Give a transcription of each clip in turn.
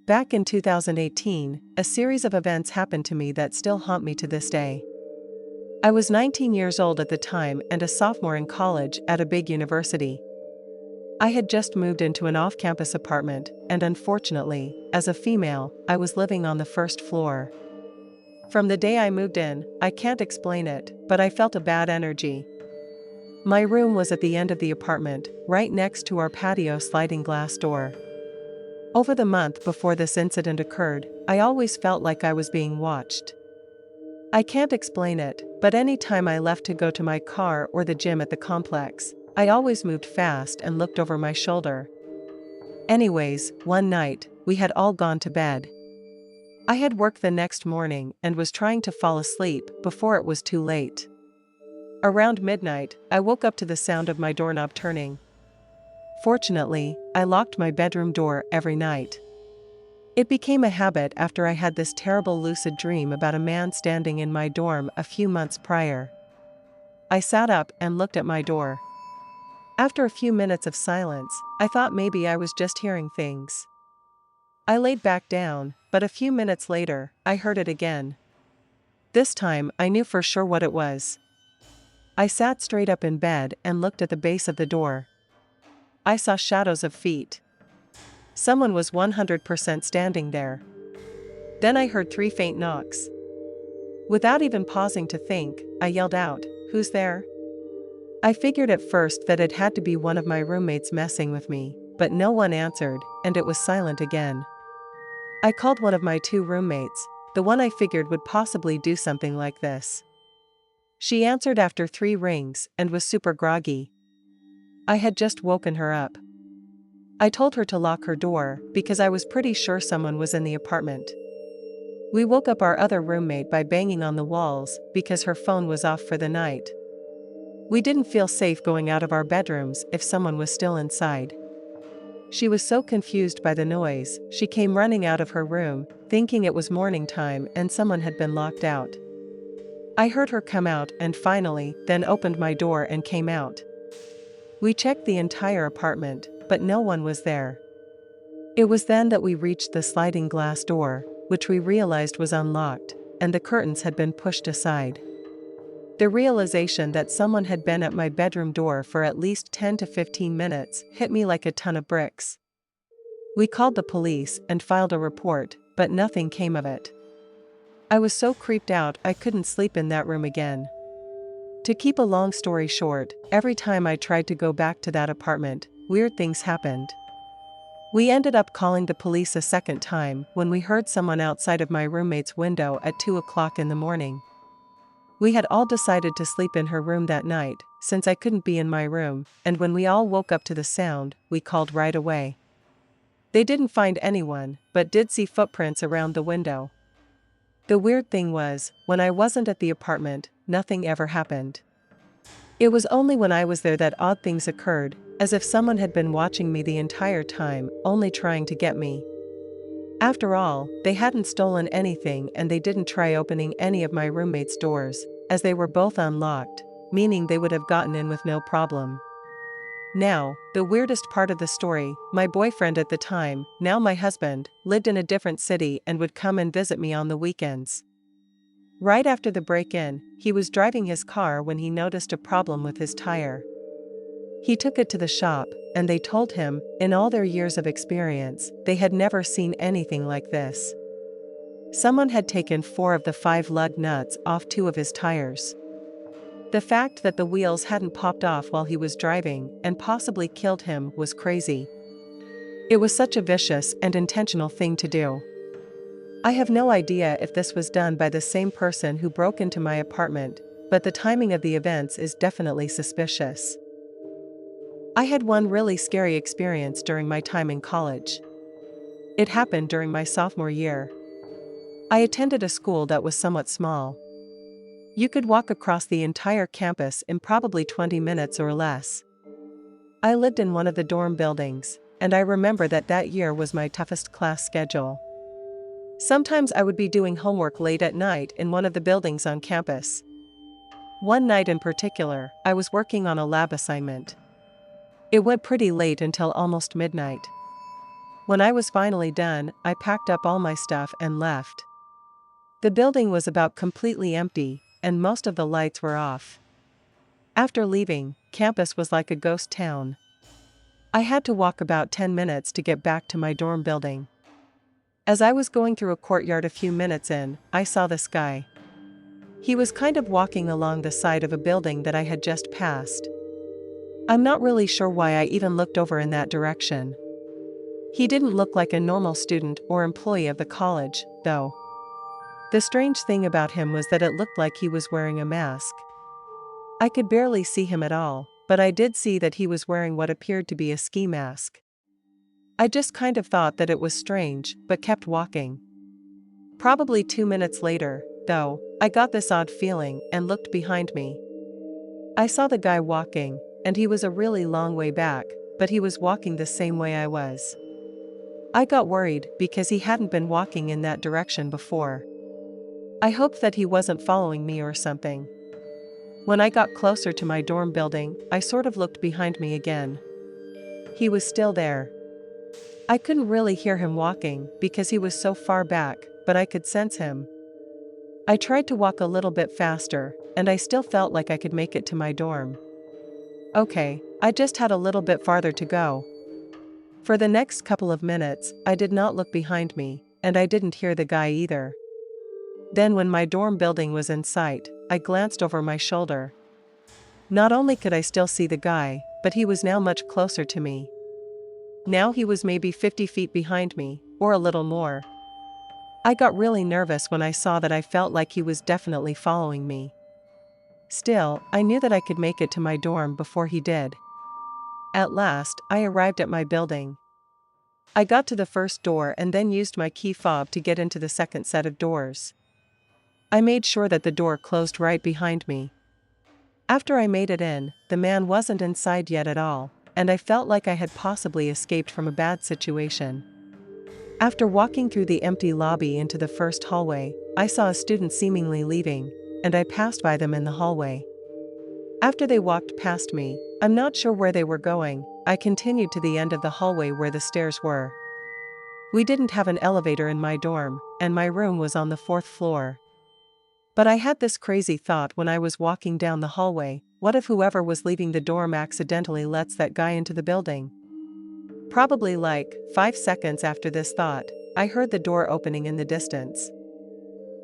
Back in 2018, a series of events happened to me that still haunt me to this day. I was 19 years old at the time and a sophomore in college at a big university. I had just moved into an off-campus apartment, and unfortunately, as a female, I was living on the first floor. From the day I moved in, I can't explain it, but I felt a bad energy. My room was at the end of the apartment, right next to our patio sliding glass door. Over the month before this incident occurred, I always felt like I was being watched. I can't explain it, but any time I left to go to my car or the gym at the complex, I always moved fast and looked over my shoulder. Anyways, one night, we had all gone to bed. I had work the next morning and was trying to fall asleep before it was too late. Around midnight, I woke up to the sound of my doorknob turning. Fortunately, I locked my bedroom door every night. It became a habit after I had this terrible lucid dream about a man standing in my dorm a few months prior. I sat up and looked at my door. After a few minutes of silence, I thought maybe I was just hearing things. I laid back down, but a few minutes later, I heard it again. This time, I knew for sure what it was. I sat straight up in bed and looked at the base of the door. I saw shadows of feet. Someone was 100% standing there. Then I heard 3 faint knocks. Without even pausing to think, I yelled out, "Who's there?" I figured at first that it had to be one of my roommates messing with me, but no one answered, and it was silent again. I called one of my 2 roommates, the one I figured would possibly do something like this. She answered after 3 rings and was super groggy. I had just woken her up. I told her to lock her door because I was pretty sure someone was in the apartment. We woke up our other roommate by banging on the walls because her phone was off for the night. We didn't feel safe going out of our bedrooms if someone was still inside. She was so confused by the noise, she came running out of her room, thinking it was morning time and someone had been locked out. I heard her come out and finally, then opened my door and came out. We checked the entire apartment, but no one was there. It was then that we reached the sliding glass door, which we realized was unlocked, and the curtains had been pushed aside. The realization that someone had been at my bedroom door for at least 10 to 15 minutes hit me like a ton of bricks. We called the police and filed a report, but nothing came of it. I was so creeped out I couldn't sleep in that room again. To keep a long story short, every time I tried to go back to that apartment, weird things happened. We ended up calling the police a second time when we heard someone outside of my roommate's window at 2 o'clock in the morning. We had all decided to sleep in her room that night, since I couldn't be in my room, and when we all woke up to the sound, we called right away. They didn't find anyone, but did see footprints around the window. The weird thing was, when I wasn't at the apartment, nothing ever happened. It was only when I was there that odd things occurred, as if someone had been watching me the entire time, only trying to get me. After all, they hadn't stolen anything and they didn't try opening any of my roommates' doors, as they were both unlocked, meaning they would have gotten in with no problem. Now, the weirdest part of the story, my boyfriend at the time, now my husband, lived in a different city and would come and visit me on the weekends. Right after the break-in, he was driving his car when he noticed a problem with his tire. He took it to the shop, and they told him, in all their years of experience, they had never seen anything like this. Someone had taken 4 of the 5 lug nuts off 2 of his tires. The fact that the wheels hadn't popped off while he was driving and possibly killed him was crazy. It was such a vicious and intentional thing to do. I have no idea if this was done by the same person who broke into my apartment, but the timing of the events is definitely suspicious. I had one really scary experience during my time in college. It happened during my sophomore year. I attended a school that was somewhat small. You could walk across the entire campus in probably 20 minutes or less. I lived in one of the dorm buildings, and I remember that year was my toughest class schedule. Sometimes I would be doing homework late at night in one of the buildings on campus. One night in particular, I was working on a lab assignment. It went pretty late until almost midnight. When I was finally done, I packed up all my stuff and left. The building was about completely empty, and most of the lights were off. After leaving, campus was like a ghost town. I had to walk about 10 minutes to get back to my dorm building. As I was going through a courtyard a few minutes in, I saw this guy. He was kind of walking along the side of a building that I had just passed. I'm not really sure why I even looked over in that direction. He didn't look like a normal student or employee of the college, though. The strange thing about him was that it looked like he was wearing a mask. I could barely see him at all, but I did see that he was wearing what appeared to be a ski mask. I just kind of thought that it was strange, but kept walking. Probably 2 minutes later, though, I got this odd feeling and looked behind me. I saw the guy walking, and he was a really long way back, but he was walking the same way I was. I got worried because he hadn't been walking in that direction before. I hoped that he wasn't following me or something. When I got closer to my dorm building, I sort of looked behind me again. He was still there. I couldn't really hear him walking because he was so far back, but I could sense him. I tried to walk a little bit faster, and I still felt like I could make it to my dorm. Okay, I just had a little bit farther to go. For the next couple of minutes, I did not look behind me, and I didn't hear the guy either. Then when my dorm building was in sight, I glanced over my shoulder. Not only could I still see the guy, but he was now much closer to me. Now he was maybe 50 feet behind me, or a little more. I got really nervous when I saw that I felt like he was definitely following me. Still, I knew that I could make it to my dorm before he did. At last, I arrived at my building. I got to the first door and then used my key fob to get into the second set of doors. I made sure that the door closed right behind me. After I made it in, the man wasn't inside yet at all, and I felt like I had possibly escaped from a bad situation. After walking through the empty lobby into the first hallway, I saw a student seemingly leaving, and I passed by them in the hallway. After they walked past me, I'm not sure where they were going, I continued to the end of the hallway where the stairs were. We didn't have an elevator in my dorm, and my room was on the 4th floor. But I had this crazy thought when I was walking down the hallway: what if whoever was leaving the dorm accidentally lets that guy into the building? Probably like 5 seconds after this thought, I heard the door opening in the distance.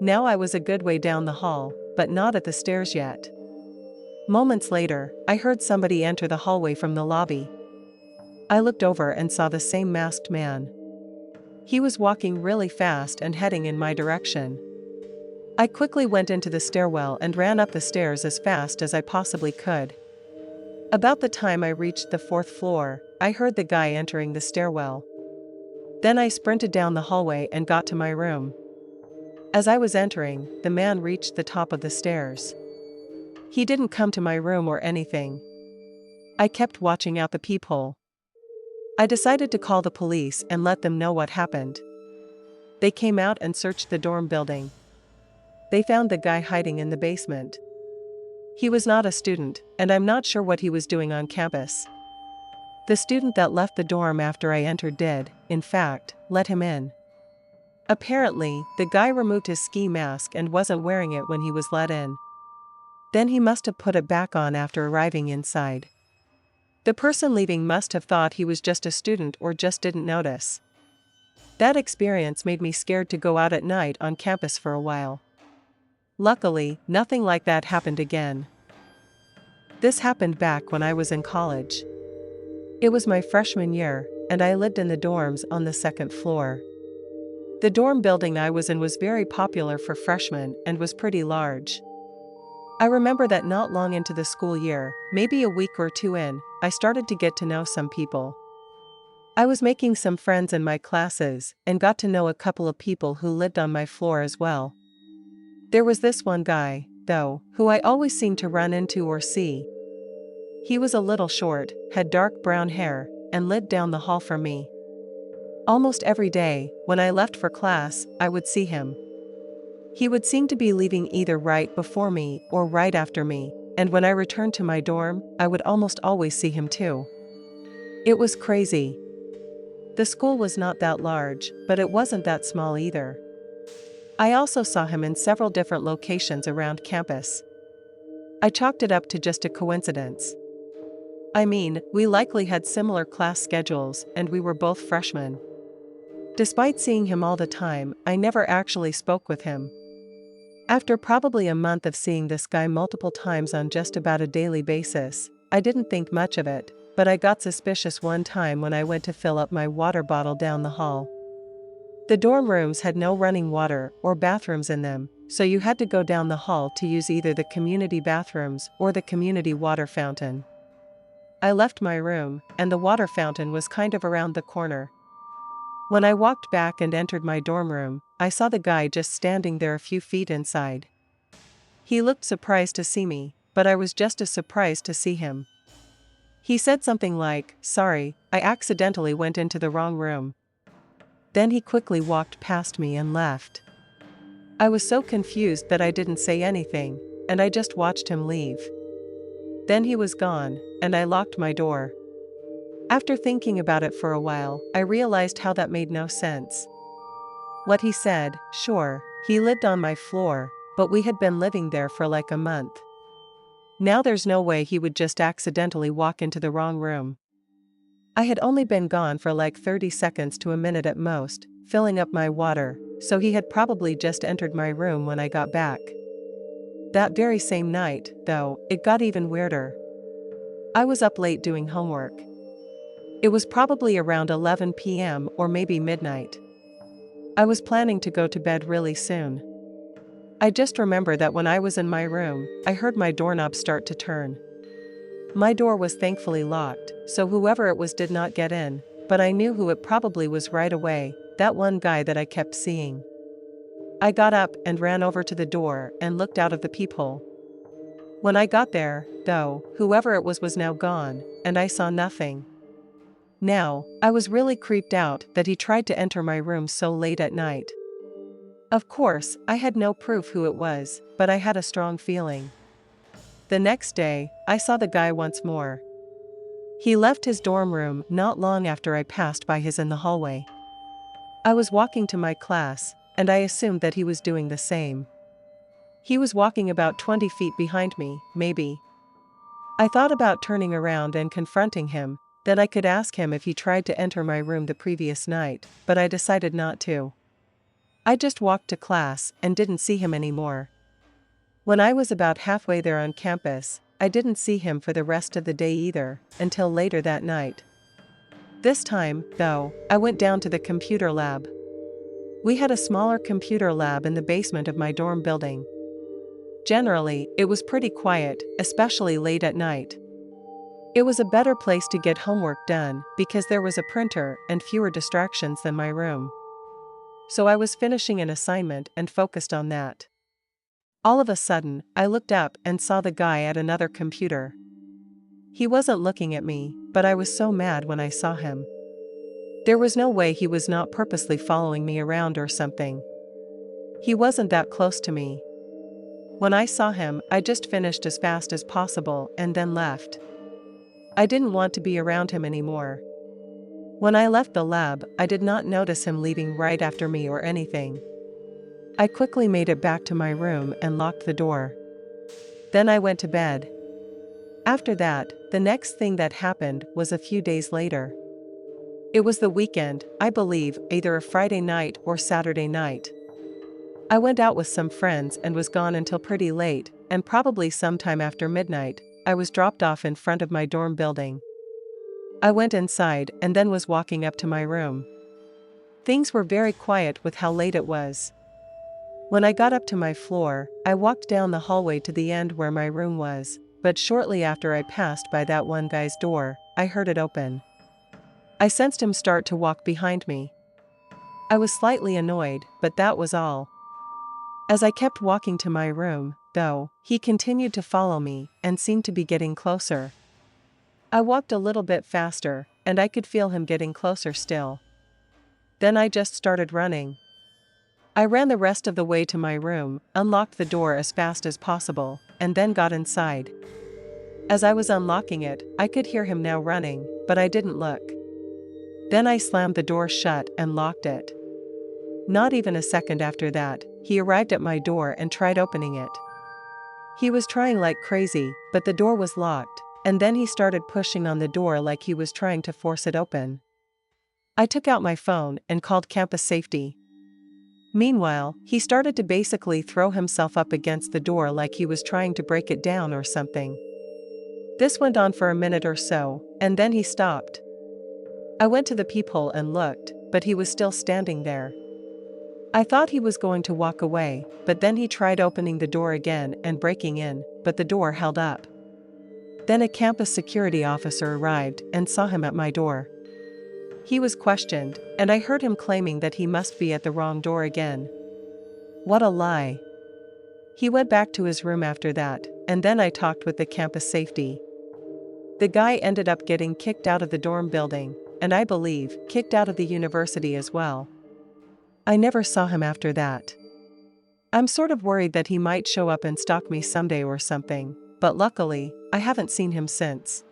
Now I was a good way down the hall, but not at the stairs yet. Moments later, I heard somebody enter the hallway from the lobby. I looked over and saw the same masked man. He was walking really fast and heading in my direction. I quickly went into the stairwell and ran up the stairs as fast as I possibly could. About the time I reached the 4th floor, I heard the guy entering the stairwell. Then I sprinted down the hallway and got to my room. As I was entering, the man reached the top of the stairs. He didn't come to my room or anything. I kept watching out the peephole. I decided to call the police and let them know what happened. They came out and searched the dorm building. They found the guy hiding in the basement. He was not a student, and I'm not sure what he was doing on campus. The student that left the dorm after I entered did, in fact, let him in. Apparently, the guy removed his ski mask and wasn't wearing it when he was let in. Then he must have put it back on after arriving inside. The person leaving must have thought he was just a student or just didn't notice. That experience made me scared to go out at night on campus for a while. Luckily, nothing like that happened again. This happened back when I was in college. It was my freshman year, and I lived in the dorms on the 2nd floor. The dorm building I was in was very popular for freshmen and was pretty large. I remember that not long into the school year, maybe a week or 2 in, I started to get to know some people. I was making some friends in my classes and got to know a couple of people who lived on my floor as well. There was this one guy, though, who I always seemed to run into or see. He was a little short, had dark brown hair, and lived down the hall from me. Almost every day, when I left for class, I would see him. He would seem to be leaving either right before me or right after me, and when I returned to my dorm, I would almost always see him too. It was crazy. The school was not that large, but it wasn't that small either. I also saw him in several different locations around campus. I chalked it up to just a coincidence. I mean, we likely had similar class schedules and we were both freshmen. Despite seeing him all the time, I never actually spoke with him. After probably a month of seeing this guy multiple times on just about a daily basis, I didn't think much of it, but I got suspicious one time when I went to fill up my water bottle down the hall. The dorm rooms had no running water or bathrooms in them, so you had to go down the hall to use either the community bathrooms or the community water fountain. I left my room, and the water fountain was kind of around the corner. When I walked back and entered my dorm room, I saw the guy just standing there a few feet inside. He looked surprised to see me, but I was just as surprised to see him. He said something like, "Sorry, I accidentally went into the wrong room." Then he quickly walked past me and left. I was so confused that I didn't say anything, and I just watched him leave. Then he was gone, and I locked my door. After thinking about it for a while, I realized how that made no sense. What he said, sure, he lived on my floor, but we had been living there for like a month. Now there's no way he would just accidentally walk into the wrong room. I had only been gone for like 30 seconds to a minute at most, filling up my water, so he had probably just entered my room when I got back. That very same night, though, it got even weirder. I was up late doing homework. It was probably around 11 p.m. or maybe midnight. I was planning to go to bed really soon. I just remember that when I was in my room, I heard my doorknob start to turn. My door was thankfully locked, so whoever it was did not get in, but I knew who it probably was right away, that one guy that I kept seeing. I got up and ran over to the door and looked out of the peephole. When I got there, though, whoever it was now gone, and I saw nothing. Now, I was really creeped out that he tried to enter my room so late at night. Of course, I had no proof who it was, but I had a strong feeling. The next day, I saw the guy once more. He left his dorm room not long after I passed by his in the hallway. I was walking to my class, and I assumed that he was doing the same. He was walking about 20 feet behind me, maybe. I thought about turning around and confronting him, then I could ask him if he tried to enter my room the previous night, but I decided not to. I just walked to class and didn't see him anymore. When I was about halfway there on campus, I didn't see him for the rest of the day either, until later that night. This time, though, I went down to the computer lab. We had a smaller computer lab in the basement of my dorm building. Generally, it was pretty quiet, especially late at night. It was a better place to get homework done because there was a printer and fewer distractions than my room. So I was finishing an assignment and focused on that. All of a sudden, I looked up and saw the guy at another computer. He wasn't looking at me, but I was so mad when I saw him. There was no way he was not purposely following me around or something. He wasn't that close to me. When I saw him, I just finished as fast as possible and then left. I didn't want to be around him anymore. When I left the lab, I did not notice him leaving right after me or anything. I quickly made it back to my room and locked the door. Then I went to bed. After that, the next thing that happened was a few days later. It was the weekend, I believe, either a Friday night or Saturday night. I went out with some friends and was gone until pretty late, and probably sometime after midnight, I was dropped off in front of my dorm building. I went inside and then was walking up to my room. Things were very quiet with how late it was. When I got up to my floor, I walked down the hallway to the end where my room was, but shortly after I passed by that one guy's door, I heard it open. I sensed him start to walk behind me. I was slightly annoyed, but that was all. As I kept walking to my room, though, he continued to follow me and seemed to be getting closer. I walked a little bit faster, and I could feel him getting closer still. Then I just started running. I ran the rest of the way to my room, unlocked the door as fast as possible, and then got inside. As I was unlocking it, I could hear him now running, but I didn't look. Then I slammed the door shut and locked it. Not even a second after that, he arrived at my door and tried opening it. He was trying like crazy, but the door was locked, and then he started pushing on the door like he was trying to force it open. I took out my phone and called campus safety. Meanwhile, he started to basically throw himself up against the door like he was trying to break it down or something. This went on for a minute or so, and then he stopped. I went to the peephole and looked, but he was still standing there. I thought he was going to walk away, but then he tried opening the door again and breaking in, but the door held up. Then a campus security officer arrived and saw him at my door. He was questioned, and I heard him claiming that he must be at the wrong door again. What a lie. He went back to his room after that, and then I talked with the campus safety. The guy ended up getting kicked out of the dorm building, and I believe, kicked out of the university as well. I never saw him after that. I'm sort of worried that he might show up and stalk me someday or something, but luckily, I haven't seen him since.